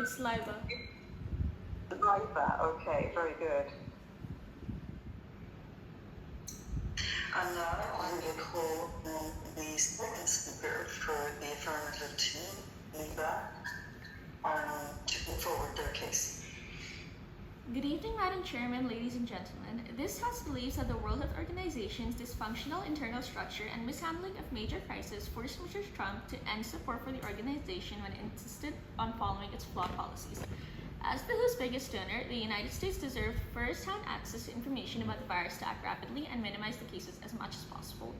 saliva. Saliva, okay, very good. And now I will call on the second speaker for the affirmative team, Lisa, to put forward their case. Good evening, Madam Chairman, ladies and gentlemen. This House believes that the World Health Organization's dysfunctional internal structure and mishandling of major crises forced Mr. Trump to end support for the organization when it insisted on following its flawed policies. As the WHO's biggest donor, the United States deserved first-hand access to information about the virus to act rapidly and minimize the cases as much as possible.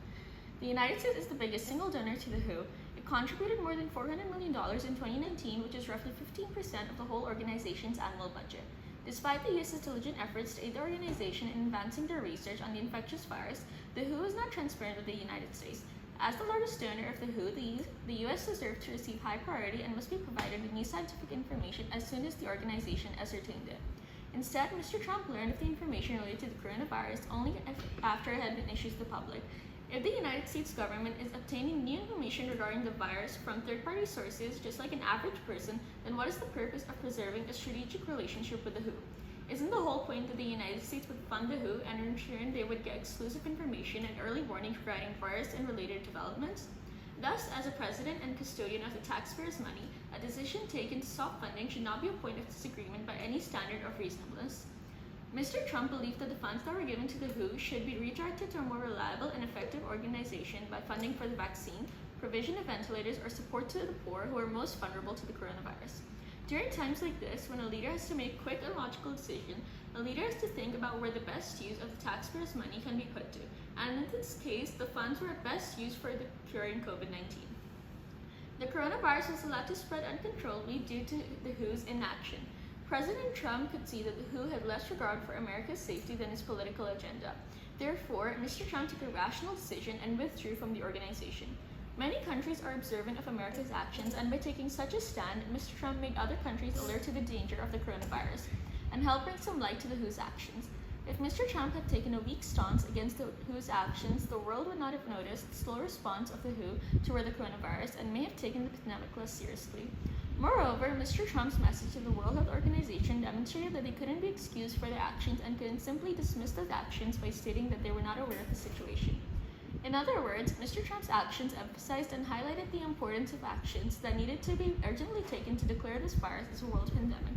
The United States is the biggest single donor to the WHO. It contributed more than $400 million in 2019, which is roughly 15% of the whole organization's annual budget. Despite the U.S.'s diligent efforts to aid the organization in advancing their research on the infectious virus, the WHO is not transparent with the United States. As the largest donor of the WHO, the U.S. deserves to receive high priority and must be provided with new scientific information as soon as the organization ascertained it. Instead, Mr. Trump learned of the information related to the coronavirus only after it had been issued to the public. If the United States government is obtaining new information regarding the virus from third-party sources, just like an average person, then what is the purpose of preserving a strategic relationship with the WHO? Isn't the whole point that the United States would fund the WHO and in return they would get exclusive information and early warnings regarding virus and related developments? Thus, as a president and custodian of the taxpayers' money, a decision taken to stop funding should not be a point of disagreement by any standard of reasonableness. Mr. Trump believed that the funds that were given to the WHO should be redirected to a more reliable and effective organization by funding for the vaccine, provision of ventilators, or support to the poor who are most vulnerable to the coronavirus. During times like this, when a leader has to make quick and logical decisions, a leader has to think about where the best use of the taxpayers' money can be put to, and in this case, the funds were best used for the curing COVID-19. The coronavirus was allowed to spread uncontrollably due to the WHO's inaction. President Trump could see that the WHO had less regard for America's safety than his political agenda. Therefore, Mr. Trump took a rational decision and withdrew from the organization. Many countries are observant of America's actions, and by taking such a stand, Mr. Trump made other countries alert to the danger of the coronavirus and helped bring some light to the WHO's actions. If Mr. Trump had taken a weak stance against the WHO's actions, the world would not have noticed the slow response of the WHO toward the coronavirus and may have taken the pandemic less seriously. Moreover, Mr. Trump's message to the World Health Organization demonstrated that they couldn't be excused for their actions and couldn't simply dismiss those actions by stating that they were not aware of the situation. In other words, Mr. Trump's actions emphasized and highlighted the importance of actions that needed to be urgently taken to declare this virus as a world pandemic.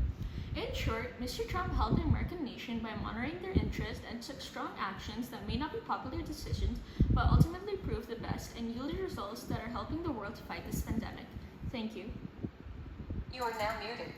In short, Mr. Trump held the American nation by monitoring their interests and took strong actions that may not be popular decisions, but ultimately proved the best and yielded results that are helping the world to fight this pandemic. Thank you. You are now muted.